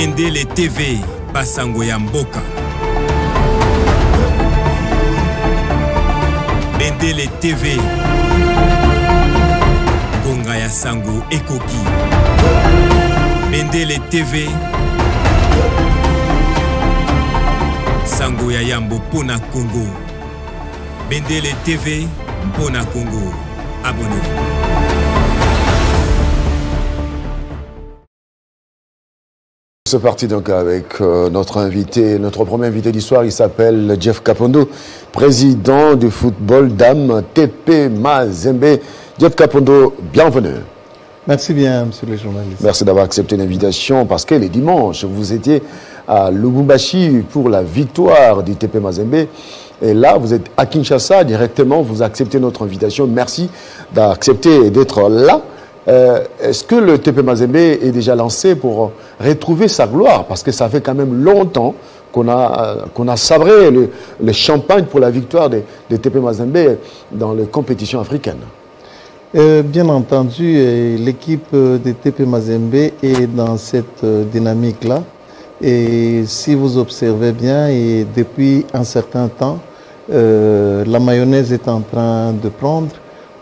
Bendele TV, Basango ya Mboka. Bendele TV, Gonga ya Sango Ekoki. Bendele TV, Sango ya Yambo Pona Congo. Bendele TV, Pona Congo. Abonnez-vous. C'est parti donc avec notre invité, notre premier invité d'histoire. Il s'appelle Jeff Kapondo, président du football dame TP Mazembe. Jeff Kapondo, bienvenue. Merci bien, monsieur le journaliste. Merci d'avoir accepté l'invitation parce que les dimanches, vous étiez à Lubumbashi pour la victoire du TP Mazembe. Et là, vous êtes à Kinshasa directement, vous acceptez notre invitation. Merci d'accepter d'être là. Est-ce que le TP Mazembe est déjà lancé pour retrouver sa gloire? Parce que ça fait quand même longtemps qu'on a sabré le champagne pour la victoire des TP Mazembe dans les compétitions africaines. Bien entendu, l'équipe des TP Mazembe est dans cette dynamique-là. Et si vous observez bien, et depuis un certain temps, la mayonnaise est en train de prendre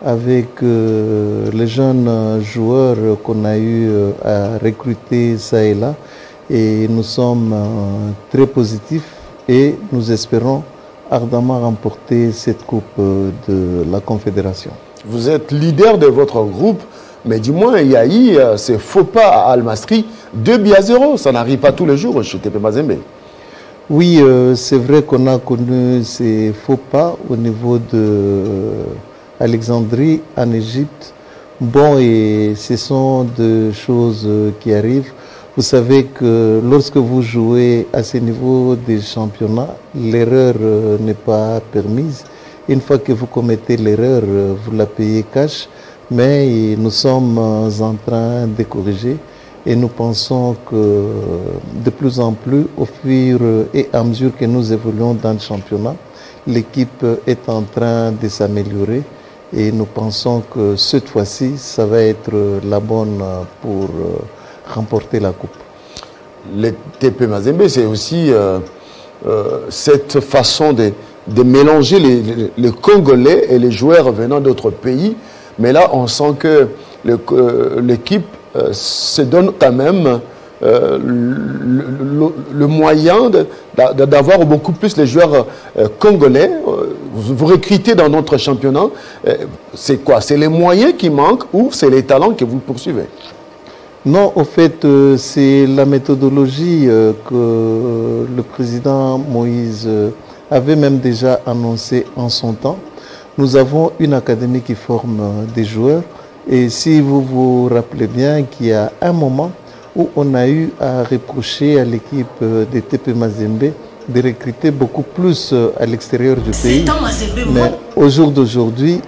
avec les jeunes joueurs qu'on a eu à recruter ça et là. Et nous sommes très positifs et nous espérons ardemment remporter cette coupe de la Confédération. Vous êtes leader de votre groupe, mais du moins il y a eu ces faux pas à Al-Masri, 2-0. Ça n'arrive pas tous les jours chez TP Mazembe. Oui, c'est vrai qu'on a connu ces faux pas au niveau de Alexandrie en Égypte. Bon, et ce sont des choses qui arrivent. Vous savez que lorsque vous jouez à ce niveau des championnats, l'erreur n'est pas permise. Une fois que vous commettez l'erreur, vous la payez cash. Mais nous sommes en train de corriger et nous pensons que de plus en plus, au fur et à mesure que nous évoluons dans le championnat, l'équipe est en train de s'améliorer. Et nous pensons que cette fois-ci, ça va être la bonne pour remporter la coupe. Le TP Mazembe, c'est aussi cette façon de mélanger les Congolais et les joueurs venant d'autres pays. Mais là, on sent que l'équipe se donne quand même le moyen d'avoir beaucoup plus les joueurs congolais. Vous recrutez dans notre championnat. C'est quoi? C'est les moyens qui manquent ou c'est les talents que vous poursuivez? Non, au fait, c'est la méthodologie que le président Moïse avait même déjà annoncé en son temps. Nous avons une académie qui forme des joueurs. Et si vous vous rappelez bien qu'il y a un moment où on a eu à reprocher à l'équipe des TP Mazembe de recruter beaucoup plus à l'extérieur du pays. Mais au jour d'aujourd'hui,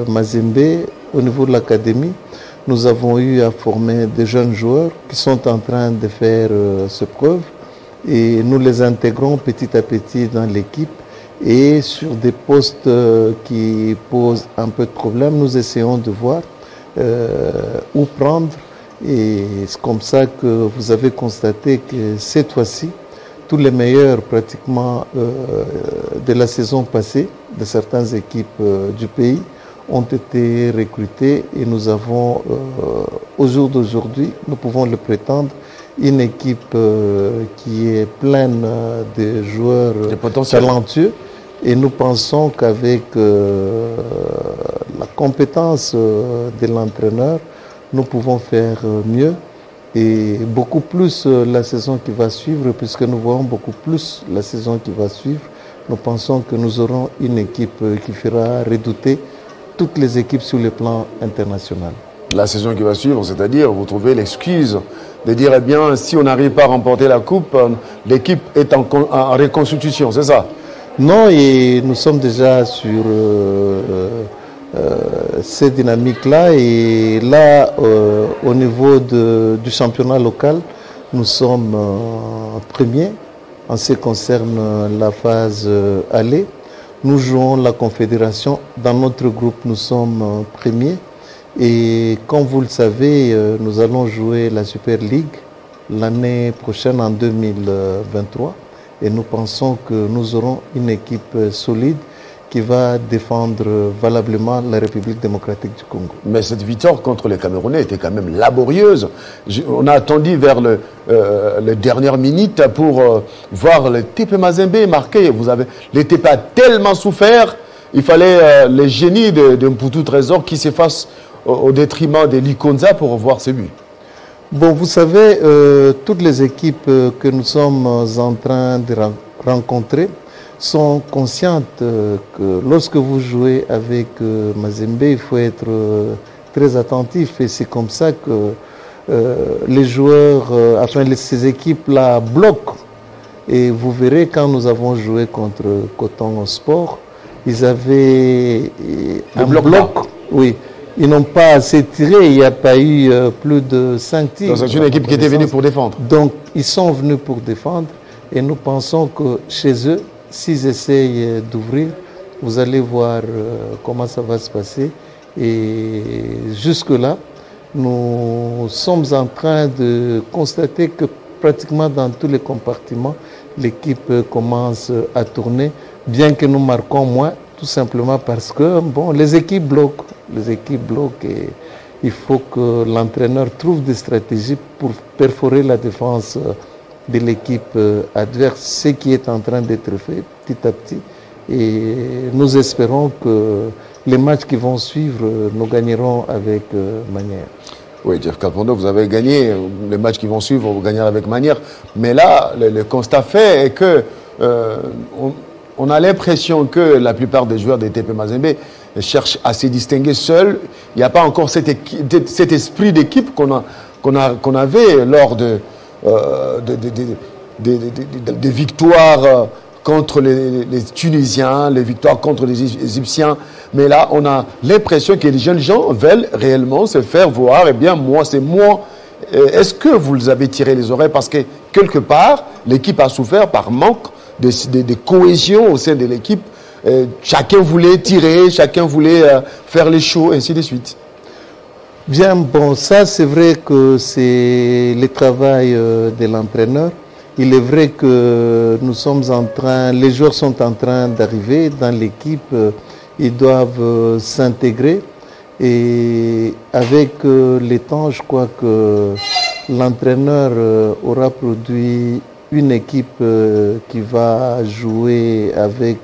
Mazembe, au niveau de l'académie, nous avons eu à former des jeunes joueurs qui sont en train de faire ce preuve et nous les intégrons petit à petit dans l'équipe. Et sur des postes qui posent un peu de problème, nous essayons de voir où prendre. Et c'est comme ça que vous avez constaté que cette fois-ci, tous les meilleurs pratiquement de la saison passée, de certaines équipes du pays, ont été recrutés et nous avons, au jour d'aujourd'hui, nous pouvons le prétendre, une équipe qui est pleine de joueurs talentueux. Et nous pensons qu'avec la compétence de l'entraîneur, nous pouvons faire mieux et beaucoup plus la saison qui va suivre, puisque nous voyons beaucoup plus la saison qui va suivre. Nous pensons que nous aurons une équipe qui fera redouter toutes les équipes sur le plan international. La saison qui va suivre, c'est-à-dire vous trouvez l'excuse de dire, eh bien, si on n'arrive pas à remporter la coupe, l'équipe est en reconstitution, c'est ça? Non, et nous sommes déjà sur cette dynamique-là. Et là, au niveau du championnat local, nous sommes premiers en ce qui concerne la phase aller. Nous jouons la Confédération. Dans notre groupe, nous sommes premiers. Et comme vous le savez, nous allons jouer la Super League l'année prochaine, en 2023. Et nous pensons que nous aurons une équipe solide qui va défendre valablement la République démocratique du Congo. Mais cette victoire contre les Camerounais était quand même laborieuse. On a attendu vers les dernières minutes pour voir le TP Mazembe marquer. Le TP a tellement souffert, il fallait les génies de Mputu Trésor qui s'effacent au détriment de Likonza pour voir ce but. Bon, vous savez, toutes les équipes que nous sommes en train de rencontrer sont conscientes que lorsque vous jouez avec Mazembe, il faut être très attentif. Et c'est comme ça que les joueurs, ces équipes-là bloquent. Et vous verrez, quand nous avons joué contre Coton Sport, ils avaient un bloc. Oui. Ils n'ont pas assez tiré, il n'y a pas eu plus de 5 tirs. C'est une équipe qui était venue pour défendre. Donc, ils sont venus pour défendre. Et nous pensons que chez eux, s'ils essayent d'ouvrir, vous allez voir comment ça va se passer. Et jusque-là, nous sommes en train de constater que pratiquement dans tous les compartiments, l'équipe commence à tourner, bien que nous marquons moins, tout simplement parce que bon, les équipes bloquent. Les équipes bloquent et il faut que l'entraîneur trouve des stratégies pour perforer la défense de l'équipe adverse, ce qui est en train d'être fait petit à petit. Et nous espérons que les matchs qui vont suivre, nous gagnerons avec manière. Oui, Jeff Kalpondo, vous avez gagné. Les matchs qui vont suivre, vous gagnerez avec manière. Mais là, le constat fait est que on a l'impression que la plupart des joueurs des TP Mazembe cherchent à se distinguer seuls. Il n'y a pas encore cet esprit d'équipe qu'on avait lors des victoires contre les Tunisiens, les victoires contre les Égyptiens. Mais là, on a l'impression que les jeunes gens veulent réellement se faire voir. Eh bien, moi, c'est moi. Est-ce que vous les avez tiré les oreilles? Parce que, quelque part, l'équipe a souffert par manque de cohésion au sein de l'équipe. Chacun voulait tirer, chacun voulait faire les shows, ainsi de suite. Bien, bon, ça c'est vrai que c'est le travail de l'entraîneur. Il est vrai que les joueurs sont en train d'arriver dans l'équipe, ils doivent s'intégrer. Et avec le temps, je crois que l'entraîneur aura produit une équipe qui va jouer avec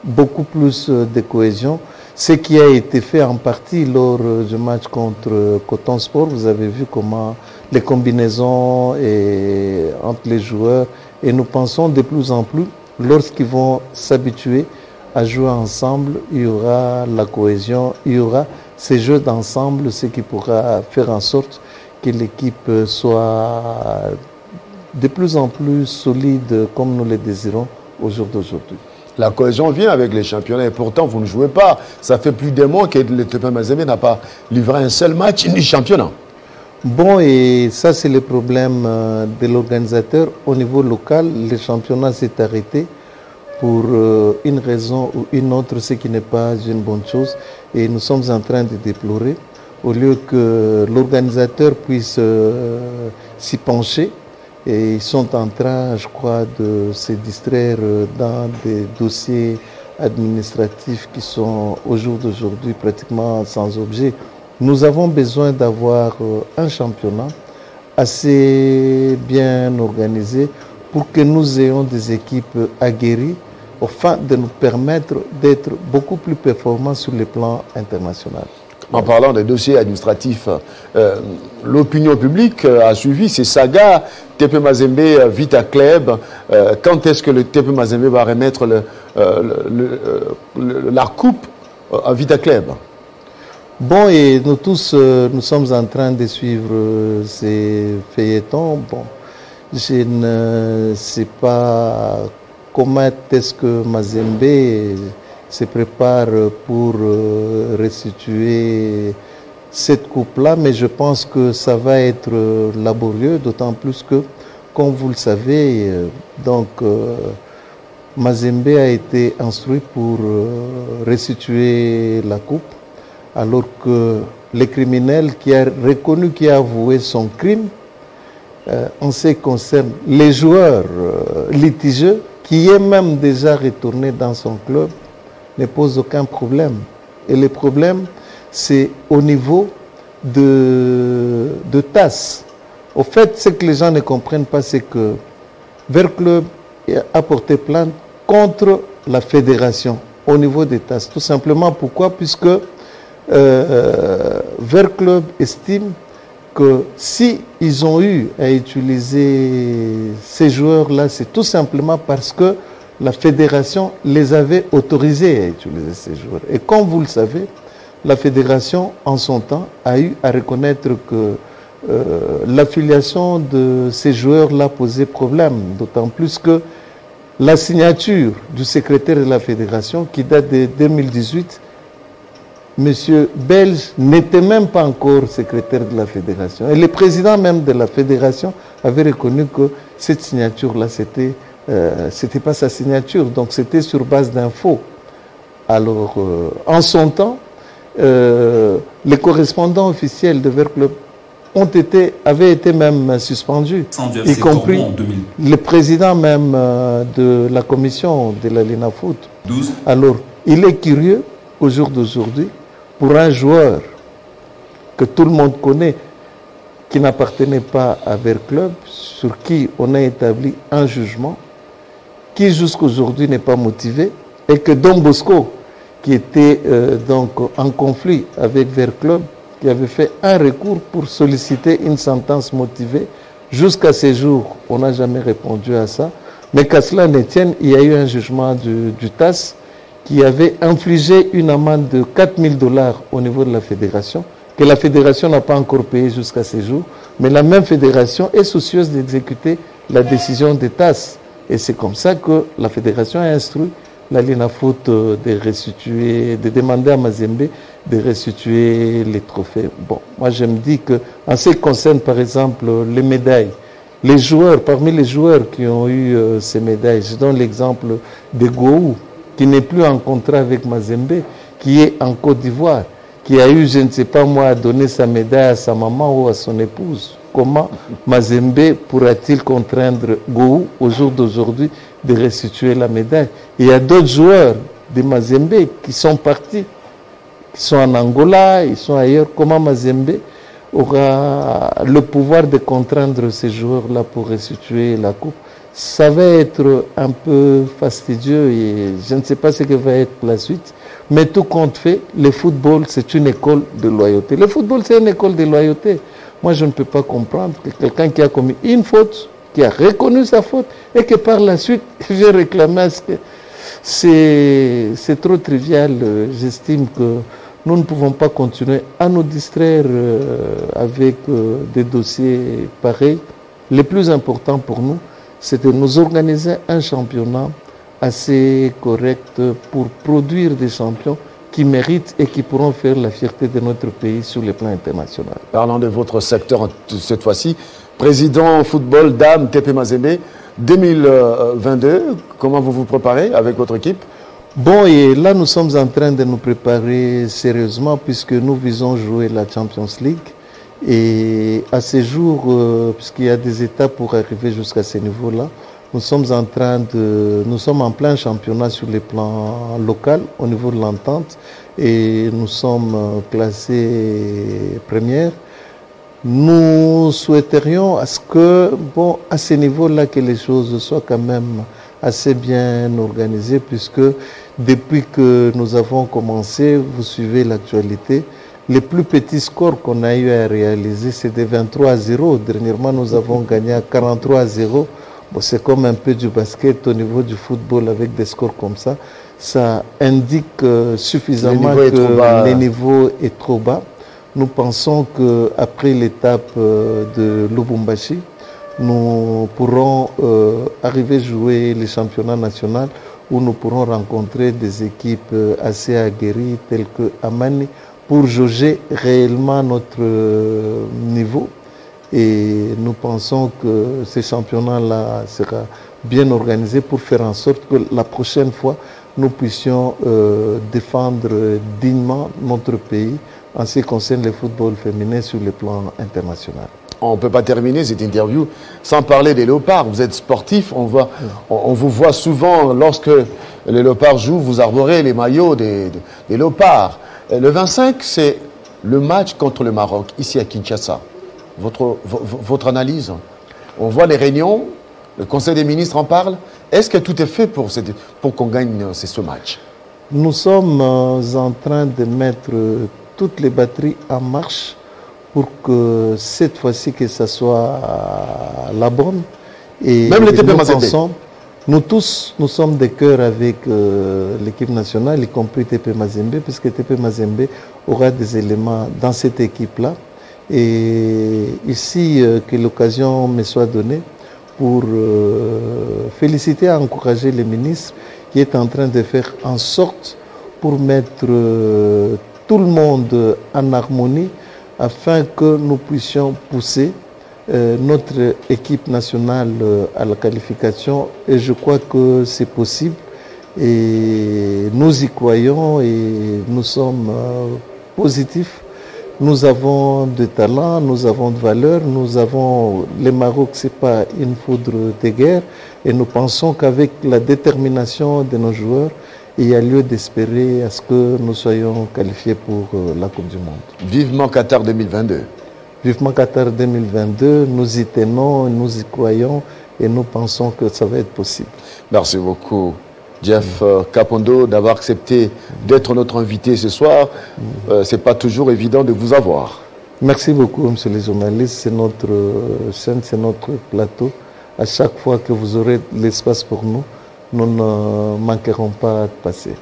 beaucoup plus de cohésion. Ce qui a été fait en partie lors du match contre Coton Sport. Vous avez vu comment les combinaisons entre les joueurs. Et nous pensons de plus en plus, lorsqu'ils vont s'habituer à jouer ensemble, il y aura la cohésion, il y aura ces jeux d'ensemble, ce qui pourra faire en sorte que l'équipe soit de plus en plus solide comme nous le désirons au jour d'aujourd'hui. La cohésion vient avec les championnats et pourtant vous ne jouez pas. Ça fait plus d'un mois que le TP Mazembe n'a pas livré un seul match ni championnat. Bon, et ça c'est le problème de l'organisateur. Au niveau local, le championnat s'est arrêté pour une raison ou une autre, ce qui n'est pas une bonne chose. Et nous sommes en train de déplorer, au lieu que l'organisateur puisse s'y pencher. Et ils sont en train, je crois, de se distraire dans des dossiers administratifs qui sont au jour d'aujourd'hui pratiquement sans objet. Nous avons besoin d'avoir un championnat assez bien organisé pour que nous ayons des équipes aguerries afin de nous permettre d'être beaucoup plus performants sur le plan international. En parlant des dossiers administratifs, l'opinion publique a suivi ces sagas TP Mazembe Vita Club. Quand est-ce que le TP Mazembe va remettre la coupe à Vita Club? Bon, et nous tous, nous sommes en train de suivre ces feuilletons. Bon, je ne sais pas comment est-ce que Mazembe se prépare pour restituer cette coupe-là, mais je pense que ça va être laborieux, d'autant plus que, comme vous le savez, Mazembe a été instruit pour restituer la coupe, alors que le criminel qui a reconnu, qui a avoué son crime, en ce qui concerne les joueurs litigieux, qui est même déjà retourné dans son club, ne pose aucun problème. Et le problème, c'est au niveau de TAS. Au fait, ce que les gens ne comprennent pas, c'est que Vert Club a porté plainte contre la fédération au niveau des TAS. Tout simplement, pourquoi? Puisque Vert Club estime que si ils ont eu à utiliser ces joueurs-là, c'est tout simplement parce que la fédération les avait autorisés à utiliser ces joueurs. Et comme vous le savez, la fédération, en son temps, a eu à reconnaître que l'affiliation de ces joueurs-là posait problème, d'autant plus que la signature du secrétaire de la fédération, qui date de 2018, Monsieur Belge n'était même pas encore secrétaire de la fédération. Et le président même de la fédération avait reconnu que cette signature-là, c'était pas sa signature, donc c'était sur base d'infos. Alors, en son temps, les correspondants officiels de Vert Club avaient été même suspendus, y compris le président même de la commission de la Lina Foot. Alors, il est curieux au jour d'aujourd'hui, pour un joueur que tout le monde connaît, qui n'appartenait pas à Vert Club, sur qui on a établi un jugement, qui jusqu'aujourd'hui n'est pas motivé, et que Don Bosco, qui était donc en conflit avec Vert Club, qui avait fait un recours pour solliciter une sentence motivée, jusqu'à ces jours, on n'a jamais répondu à ça. Mais qu'à cela ne tienne, il y a eu un jugement du TAS qui avait infligé une amende de 4 000 $ au niveau de la fédération, que la fédération n'a pas encore payé jusqu'à ces jours, mais la même fédération est soucieuse d'exécuter la décision des TAS. Et c'est comme ça que la fédération a instruit la Lina Foot de demander à Mazembe de restituer les trophées. Bon, moi je me dis que, en ce qui concerne par exemple les médailles, les joueurs, parmi les joueurs qui ont eu ces médailles, je donne l'exemple de Gou, qui n'est plus en contrat avec Mazembe, qui est en Côte d'Ivoire, qui a eu, je ne sais pas moi, à donner sa médaille à sa maman ou à son épouse. Comment Mazembe pourra-t-il contraindre Gou, au jour d'aujourd'hui, de restituer la médaille? Il y a d'autres joueurs de Mazembe qui sont partis, qui sont en Angola, ils sont ailleurs. Comment Mazembe aura le pouvoir de contraindre ces joueurs-là pour restituer la coupe? Ça va être un peu fastidieux et je ne sais pas ce que va être la suite. Mais tout compte fait, le football, c'est une école de loyauté. Le football, c'est une école de loyauté. Moi, je ne peux pas comprendre que quelqu'un qui a commis une faute, qui a reconnu sa faute, et que par la suite, je réclame ce que c'est trop trivial. J'estime que nous ne pouvons pas continuer à nous distraire avec des dossiers pareils. Le plus important pour nous, c'est de nous organiser un championnat assez correct pour produire des champions qui méritent et qui pourront faire la fierté de notre pays sur le plan international. Parlant de votre secteur cette fois-ci, président football Dame TP Mazembe 2022, comment vous vous préparez avec votre équipe? Bon, et là nous sommes en train de nous préparer sérieusement puisque nous visons jouer la Champions League. Et à ce jour, puisqu'il y a des étapes pour arriver jusqu'à ce niveau-là, nous sommes en plein championnat sur le plan local au niveau de l'entente et nous sommes classés première. Nous souhaiterions à ce que, bon, à ce niveau-là, que les choses soient quand même assez bien organisées puisque depuis que nous avons commencé, vous suivez l'actualité, les plus petits scores qu'on a eu à réaliser, c'est de 23-0. Dernièrement, nous avons gagné à 43-0. Bon, c'est comme un peu du basket au niveau du football avec des scores comme ça. Ça indique suffisamment que le niveau est trop bas. Nous pensons qu'après l'étape de Lubumbashi, nous pourrons arriver à jouer les championnats nationaux où nous pourrons rencontrer des équipes assez aguerries telles que Amani pour jauger réellement notre niveau. Et nous pensons que ce championnat-là sera bien organisé pour faire en sorte que la prochaine fois, nous puissions défendre dignement notre pays en ce qui concerne le football féminin sur le plan international. on ne peut pas terminer cette interview sans parler des léopards. Vous êtes sportif, on vous voit souvent lorsque les léopards jouent, vous arborez les maillots des léopards. Le 25, c'est le match contre le Maroc, ici à Kinshasa. Votre analyse? On voit les réunions, le Conseil des ministres en parle. Est-ce que tout est fait pour qu'on gagne ce match? Nous sommes en train de mettre toutes les batteries en marche pour que cette fois-ci que ça soit la bonne. Et même le TP Mazembe. Nous tous, nous sommes de cœur avec l'équipe nationale, y compris TP Mazembe, puisque TP Mazembe aura des éléments dans cette équipe-là. Et ici, que l'occasion me soit donnée pour féliciter et encourager les ministres qui est en train de faire en sorte pour mettre tout le monde en harmonie afin que nous puissions pousser notre équipe nationale à la qualification. Et je crois que c'est possible et nous y croyons et nous sommes positifs. Nous avons de talent, nous avons de valeur, nous avons... Le Maroc, ce n'est pas une foudre de guerre et nous pensons qu'avec la détermination de nos joueurs, il y a lieu d'espérer à ce que nous soyons qualifiés pour la Coupe du Monde. Vivement Qatar 2022. Vivement Qatar 2022, nous y tenons, nous y croyons et nous pensons que ça va être possible. Merci beaucoup. Jeff Kapondo, d'avoir accepté d'être notre invité ce soir. Ce n'est pas toujours évident de vous avoir. Merci beaucoup, monsieur les journalistes. C'est notre chaîne, c'est notre plateau. À chaque fois que vous aurez l'espace pour nous, nous ne manquerons pas de passer.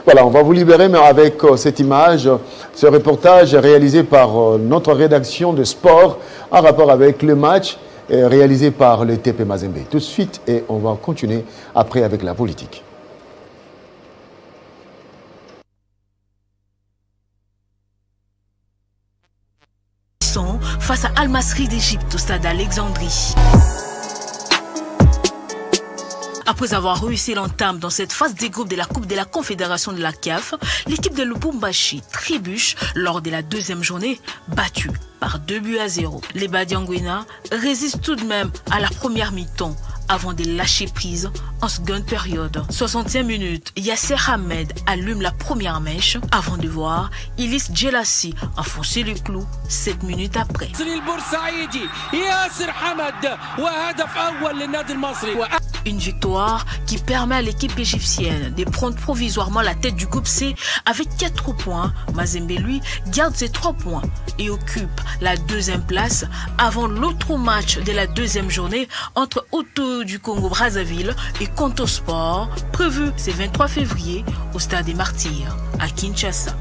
Voilà, on va vous libérer, mais avec cette image, ce reportage réalisé par notre rédaction de sport en rapport avec le match réalisé par le TP Mazembe. Tout de suite, et on va continuer après avec la politique. Face à Al Masry d'Égypte au stade Alexandrie. Après avoir réussi l'entame dans cette phase des groupes de la Coupe de la Confédération de la CAF, l'équipe de Lubumbashi trébuche lors de la deuxième journée, battue par 2-0. Les Badiangwena résistent tout de même à la première mi-temps avant de lâcher prise en seconde période. 60e minute, Yasser Ahmed allume la première mèche avant de voir Ilis Djelassi enfoncer le clou 7 minutes après. Une victoire qui permet à l'équipe égyptienne de prendre provisoirement la tête du groupe C avec 4 points. Mazembe, lui, garde ses 3 points et occupe la deuxième place avant l'autre match de la deuxième journée entre Auto du Congo-Brazzaville et Conto Sport, prévu ce 23 février au Stade des Martyrs à Kinshasa.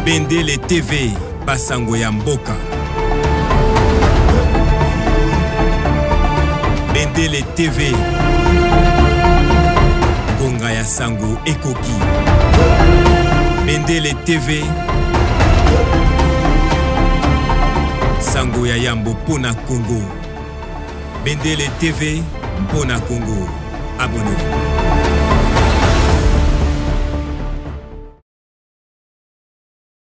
Bendele TV, Basango ya Mboka. Bendele TV, Gonga ya Sango Ekoki. Bendele TV, Sango ya Yambo Pona Congo. Bendele TV, Pona Congo. Abonnez-vous.